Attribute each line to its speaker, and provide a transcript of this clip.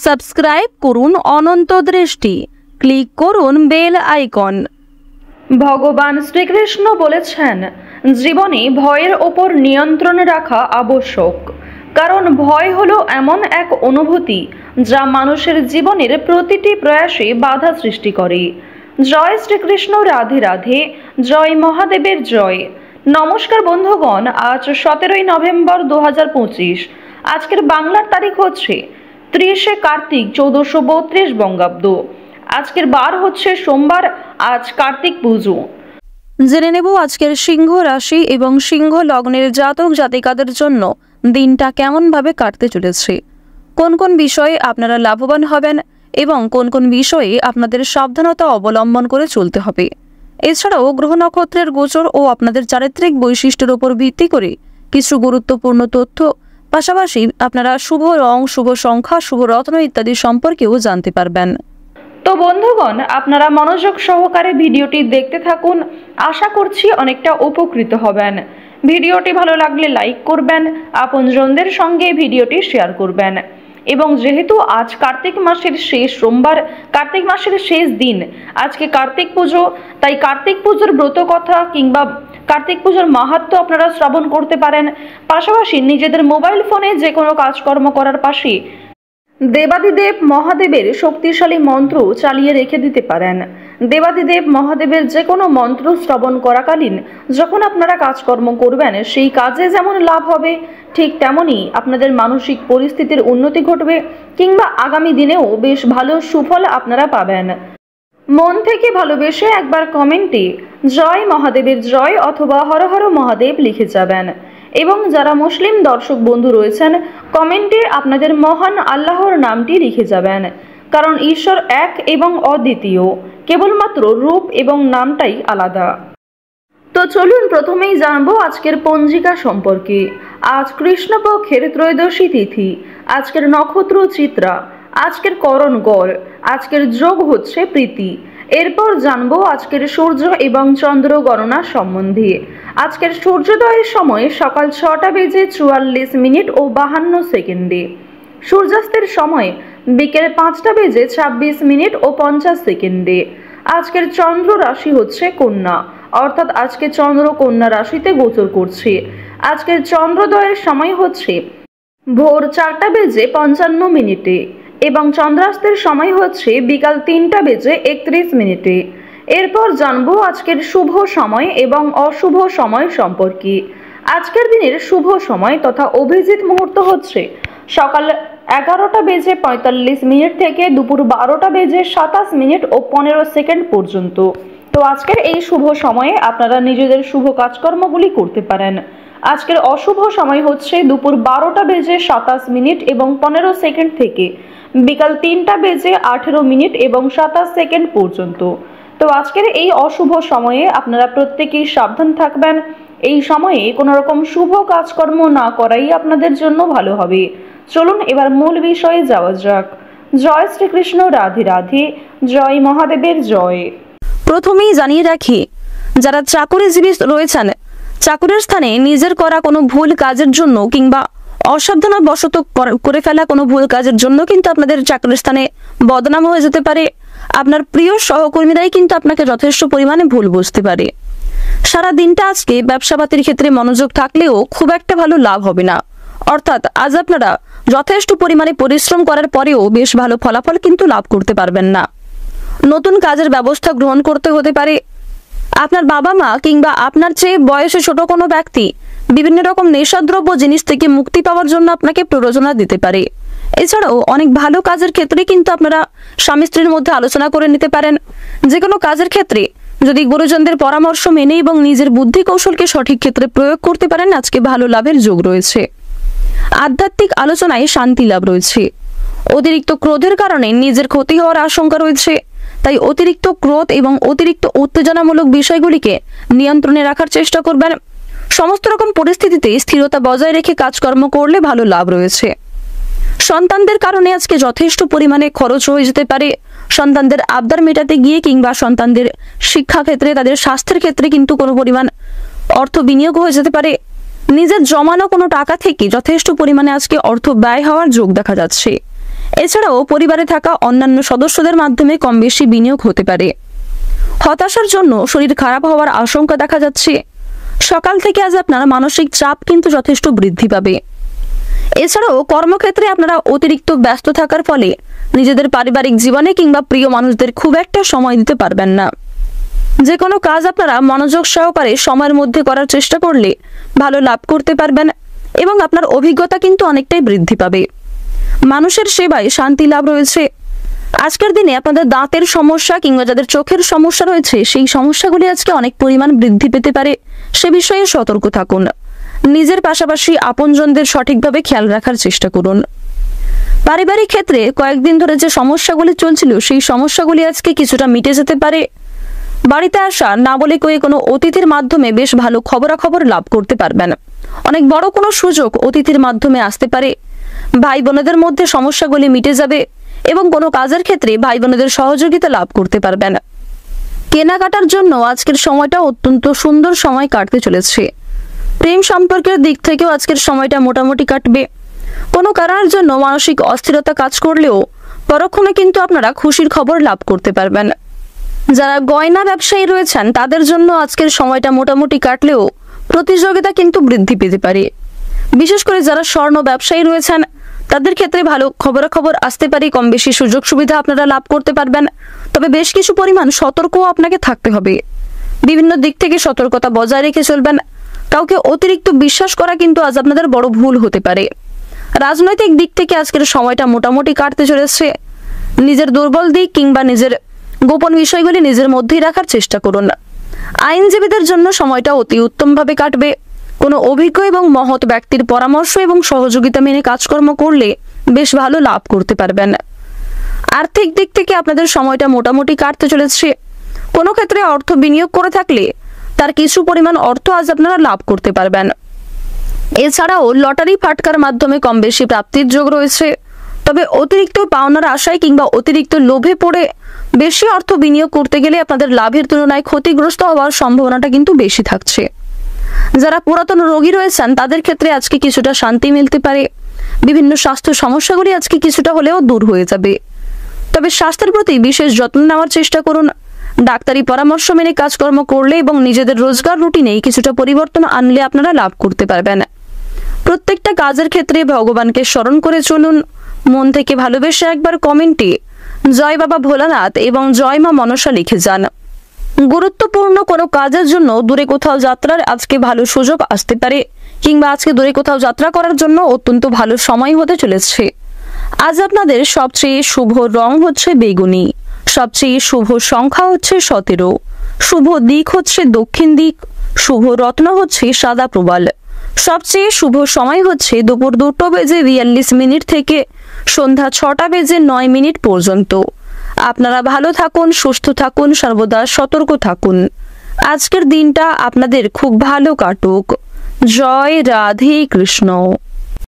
Speaker 1: Subscribe করুন অনন্ত দৃষ্টি, click করুন বেল আইকন।
Speaker 2: ভগবান শ্রীকৃষ্ণ বলেছেন, জীবনে ভয়ের ওপর নিয়ন্ত্রণ রাখা আবশ্যক, কারণ ভয় হলো এমন এক অনুভূতি যা মানুষের জীবনের প্রতিটি প্রয়াসে বাধা সৃষ্টি করে। জয় শ্রীকৃষ্ণ, রাধে রাধে, জয় মহাদেবের জয়। নমস্কার বন্ধুগণ, আজ 17ই নভেম্বর 2025। আজকের বাংলার তারিখ হচ্ছে 30শে কার্তিক 1432 বঙ্গাব্দ। আজকের বার হচ্ছে সোমবার। আজ কার্তিক পুজো।
Speaker 1: জেনে নেব আজকের সিংহ রাশি এবং সিংহ লগ্নের জাতক জাতিকাদের জন্য দিনটা কেমনভাবে কাটতে চলেছে, কোন কোন বিষয়ে আপনারা লাভবান হবেন এবং কোন কোন বিষয়ে আপনাদের সাবধানতা অবলম্বন করে চলতে হবে। এছাড়াও গ্রহ নক্ষত্রের গোচর ও আপনাদের চারিত্রিক বৈশিষ্ট্যের উপর ভিত্তি করে কিছু গুরুত্বপূর্ণ তথ্য, পাশাপাশি আপনারা শুভ রং, শুভ সংখ্যা, শুভ রত্ন ইত্যাদি সম্পর্কেও জানতে পারবেন।
Speaker 2: তো বন্ধুগণ, আপনারা মনোযোগ সহকারে ভিডিওটি দেখতে থাকুন। আশা করছি অনেকটা উপকৃত হবেন। ভিডিওটি ভালো লাগলে লাইক করবেন, আপনজনদের সঙ্গে ভিডিওটি শেয়ার করবেন। এবং যেহেতু আজ কার্তিক মাসের শেষ সোমবার, কার্তিক মাসের শেষ দিন, আজকে কার্তিক পুজো, তাই কার্তিক পুজোর ব্রত কথা কিংবা কার্তিক পুজোর মাহাত্ম্য আপনারা শ্রবণ করতে পারেন। পাশাপাশি নিজেদের মোবাইল ফোনে যে কোনো কাজকর্ম করার পাশে দেবাদিদেব মহাদেবের শক্তিশালী মন্ত্র চালিয়ে রেখে দিতে পারেন। দেবাদিদেব মহাদেবের যে কোনো মন্ত্র শ্রবণ করাকালীন যখন আপনারা কাজকর্ম করবেন, সেই কাজে যেমন লাভ হবে, ঠিক তেমনই আপনাদের মানসিক পরিস্থিতির উন্নতি ঘটবে কিংবা আগামী দিনেও বেশ ভালো সুফল আপনারা পাবেন। মন থেকে ভালোবেসে একবার কমেন্টে জয় মহাদেবের জয় অথবা হর হর মহাদেব লিখে যাবেন। এবং যারা মুসলিম দর্শক বন্ধু রয়েছেন, কমেন্টে আপনাদের মহান আল্লাহর নামটি লিখে যাবেন, কারণ ঈশ্বর এক এবং অদ্বিতীয়, কেবলমাত্র রূপ এবং নামটাই আলাদা। তো চলুন প্রথমেই জানবো আজকের পঞ্জিকা সম্পর্কে। আজ কৃষ্ণপক্ষের ত্রয়োদশী তিথি, আজকের নক্ষত্র চিত্রা, আজকের করণ গড়, আজকের যোগ হচ্ছে প্রীতি। এরপর জানবো আজকের সূর্য এবং চন্দ্র গণনা সম্বন্ধে। আজকের সূর্যোদয়ের সময় সকাল 6:44 ও 52 সেকেন্ডে, সূর্যাস্তের সময় বিকেল 5:26 ও 50 সেকেন্ডে। আজকের চন্দ্র রাশি হচ্ছে কন্যা, অর্থাৎ আজকে চন্দ্র কন্যা রাশিতে গোচর করছে। আজকের চন্দ্রোদয়ের সময় হচ্ছে ভোর 4:55 এবং চন্দ্রাস্তের সময় হচ্ছে বিকাল 3:31। এরপর জানবো আজকের শুভ সময় এবং অশুভ সময় সম্পর্কে। আজকের দিনের শুভ সময় তথা অভিজিৎ মুহূর্ত হচ্ছে সকাল 11:45 থেকে দুপুর 12:27 ও 15 সেকেন্ড পর্যন্ত। তো আজকের এই শুভ সময়ে আপনারা নিজেদের শুভ কাজকর্মগুলি করতে পারেন। আজকের অশুভ সময় হচ্ছে দুপুর 12:27 এবং 15 সেকেন্ড থেকে বিকাল 3:18 এবং 27 সেকেন্ড পর্যন্ত। তো আজকের এই অশুভ সময়ে আপনারা প্রত্যেকেই সাবধান থাকবেন। এই সময়ে কোনো রকম শুভ কাজকর্ম না করাই আপনাদের জন্য ভালো হবে। চলুন এবার মূল বিষয়ে যাওয়া যাক। জয় শ্রীকৃষ্ণ, রাধে রাধে, জয় মহাদেবের জয়।
Speaker 1: প্রথমেই জানিয়ে রাখি, যারা চাকরিজীবী রয়েছেন, চাকরির স্থানে নিজের করা কোনো ভুল কাজের জন্য কিংবা অসাবধানবশত করে ফেলা কোনো ভুল কাজের জন্য কিন্তু আপনাদের চাকরির স্থানে বদনাম হয়ে যেতে পারে। আপনার প্রিয় সহকর্মীরাই কিন্তু আপনাকে যথেষ্ট পরিমাণে ভুল বুঝতে পারে। সারা দিনটা আজকে ব্যবসাপাতির ক্ষেত্রে মনোযোগ থাকলেও খুব একটা ভালো লাভ হবে না। অর্থাৎ আজ আপনারা যথেষ্ট পরিমাণে পরিশ্রম করার পরেও বেশ ভালো ফলাফল কিন্তু লাভ করতে পারবেন না। নতুন কাজের ব্যবস্থা গ্রহণ করতে হতে পারে। আপনার বাবা মা কিংবা আপনার চেয়ে বয়সে ছোট কোনো ব্যক্তি বিভিন্ন রকম নেশাদ্রব্য জিনিস থেকে মুক্তি পাওয়ার জন্য আপনাকে প্ররোচনা দিতে পারে। এছাড়াও অনেক ভালো কাজের ক্ষেত্রে কিন্তু আপনারা স্বামী স্ত্রীর মধ্যে আলোচনা করে নিতে পারেন। যে কোনো কাজের ক্ষেত্রে যদি গুরুজনদের পরামর্শ মেনে এবং নিজের বুদ্ধি কৌশলকে সঠিক ক্ষেত্রে প্রয়োগ করতে পারেন, আজকে ভালো লাভের যোগ রয়েছে। আধ্যাত্মিক আলোচনায় শান্তি লাভ রয়েছে। অতিরিক্ত ক্রোধের কারণে নিজের ক্ষতি হওয়ার আশঙ্কা রয়েছে, তাই অতিরিক্ত ক্রোধ এবং অতিরিক্ত উত্তেজনামূলক বিষয়গুলিকে নিয়ন্ত্রণে রাখার চেষ্টা করবেন। সমস্ত রকম পরিস্থিতিতে স্থিরতা বজায় রেখে কাজকর্ম করলে ভালো লাভ রয়েছে। সন্তানদের কারণে আজকে যথেষ্ট পরিমাণে খরচ হয়ে যেতে পারে। সন্তানদের আবদার মেটাতে গিয়ে কিংবা সন্তানদের শিক্ষা ক্ষেত্রে, তাদের স্বাস্থ্যের ক্ষেত্রে কিন্তু কোনো পরিমাণ অর্থ বিনিয়োগ হয়ে যেতে পারে। নিজের জমানো কোনো টাকা থেকে যথেষ্ট পরিমাণে আজকে অর্থ ব্যয় হওয়ার যোগ দেখা যাচ্ছে। এছাড়াও পরিবারে থাকা অন্যান্য সদস্যদের মাধ্যমে কম বেশি বিনিয়োগ হতে পারে। হতাশার জন্য শরীর খারাপ হওয়ার আশঙ্কা দেখা যাচ্ছে। সকাল থেকে আজ আপনার মানসিক চাপ কিন্তু যথেষ্ট বৃদ্ধি পাবে। এছাড়াও কর্মক্ষেত্রে আপনারা অতিরিক্ত ব্যস্ত থাকার ফলে নিজেদের পারিবারিক জীবনে কিংবা প্রিয় মানুষদের খুব একটা সময় দিতে পারবেন না। যে কোনো কাজ আপনারা মনোযোগ সহকারে সময়ের মধ্যে করার চেষ্টা করলে ভালো লাভ করতে পারবেন এবং আপনার অভিজ্ঞতা কিন্তু অনেকটাই বৃদ্ধি পাবে। মানুষের সেবায় শান্তি লাভ রয়েছে। আজকের দিনে আপনাদের দাঁতের সমস্যা কিংবা যাদের চোখের সমস্যা রয়েছে সেই সমস্যাগুলি আজকে অনেক পরিমাণ বৃদ্ধি পেতে পারে, সে বিষয়ে সতর্ক থাকুন। নিজের পাশাপাশি আপনজনদের সঠিকভাবে খেয়াল রাখার চেষ্টা করুন। পারিবারিক ক্ষেত্রে কয়েকদিন ধরে যে সমস্যাগুলি চলছিল সেই সমস্যাগুলি আজকে কিছুটা মিটে যেতে পারে। বাড়িতে আসা না বলে কয়ে কোনো অতিথির মাধ্যমে বেশ ভালো খবরাখবর লাভ করতে পারবেন। অনেক বড় কোনো সুযোগ অতিথির মাধ্যমে আসতে পারে। ভাই বোনেদের মধ্যে সমস্যাগুলি মিটে যাবে এবং কোনো কাজের ক্ষেত্রে ভাই বোনেদের সহযোগিতা লাভ করতে পারবেন। কেনাকাটার জন্য আজকের সময়টা অত্যন্ত সুন্দর সময় কাটতে চলেছে। প্রেম সম্পর্কের দিক থেকেও আজকের সময়টা মোটামুটি কাটবে। কোনো কারণের জন্য মানসিক অস্থিরতা কাজ করলেও পরক্ষণে কিন্তু আপনারা খুশির খবর লাভ করতে পারবেন। যারা গয়না ব্যবসায়ী রয়েছেন তাদের জন্য আজকের সময়টা মোটামুটি কাটলেও প্রতিযোগিতা কিন্তু বৃদ্ধি পেতে পারে। বিশেষ করে যারা স্বর্ণ ব্যবসায়ী রয়েছেন তাদের ক্ষেত্রে ভালো খবরাখবর আসতে পারে। কম বেশি সুযোগ সুবিধা আপনারা লাভ করতে পারবেন, তবে বেশ কিছু পরিমাণ সতর্কও আপনাকে থাকতে হবে। বিভিন্ন দিক থেকে সতর্কতা বজায় রেখে চলবেন। কাউকে অতিরিক্ত বিশ্বাস করা কিন্তু আজ আপনাদের বড় ভুল হতে পারে। রাজনৈতিক দিক থেকে আজকের সময়টা মোটামুটি কাটতে চলেছে। নিজের দুর্বল দিক কিংবা নিজের গোপন বিষয়গুলি নিজের মধ্যেই রাখার চেষ্টা করুন। আইনজীবীদের জন্য সময়টা অতি উত্তমভাবে কাটবে। কোনো অভিজ্ঞ এবং মহৎ ব্যক্তির পরামর্শ এবং সহযোগিতা মেনে কাজকর্ম করলে বেশ ভালো লাভ করতে পারবেন। আর্থিক দিক থেকে আপনাদের সময়টা মোটামুটি কাটতে চলেছে। কোনো ক্ষেত্রে অর্থ বিনিয়োগ করে থাকলে তার কিছু পরিমাণ অর্থ আজ আপনারা লাভ করতে পারবেন। এছাড়াও লটারি ফাটকার মাধ্যমে কম বেশি প্রাপ্তির যোগ রয়েছে, তবে অতিরিক্ত পাওনার আশায় কিংবা অতিরিক্ত লোভে পড়ে বেশি অর্থ বিনিয়োগ করতে গেলে আপনাদের লাভের তুলনায় ক্ষতিগ্রস্ত হওয়ার সম্ভাবনাটা কিন্তু বেশি থাকছে। যারা পুরাতন রোগী রয়েছেন তাদের ক্ষেত্রে আজকে কিছুটা শান্তি মিলতে পারে। বিভিন্ন স্বাস্থ্য সমস্যাগুলি আজকে কিছুটা হলেও দূর হয়ে যাবে, তবে স্বাস্থ্যের প্রতি বিশেষ যত্ন নেওয়ার চেষ্টা করুন। ডাক্তারি পরামর্শ মেনে কাজকর্ম করলে এবং নিজেদের রোজগার রুটিনে কিছুটা পরিবর্তন আনলে আপনারা লাভ করতে পারবেন। প্রত্যেকটা কাজের ক্ষেত্রে ভগবানকে স্মরণ করে চলুন। মন থেকে ভালোবেসে একবার কমেন্টে জয় বাবা ভোলানাথ এবং জয় মা মনসা লিখে যান। গুরুত্বপূর্ণ কোনো কাজের জন্য দূরে কোথাও যাত্রার আজকে ভালো সুযোগ আসতে পারে, কিংবা আজকে দূরে কোথাও যাত্রা করার জন্য অত্যন্ত ভালো সময় হতে চলেছে। আজ আপনাদের সবচেয়ে শুভ রং হচ্ছে বেগুনি, সবচেয়ে শুভ সংখ্যা হচ্ছে 17, শুভ দিক হচ্ছে দক্ষিণ দিক, শুভ রত্ন হচ্ছে সাদা প্রবাল। সবচেয়ে শুভ সময় হচ্ছে দুপুর 2:42 থেকে সন্ধ্যা 6:09 পর্যন্ত। আপনারা ভালো থাকুন, সুস্থ থাকুন, সর্বদা সতর্ক থাকুন। আজকের দিনটা আপনাদের খুব ভালো কাটুক। জয় রাধে কৃষ্ণ।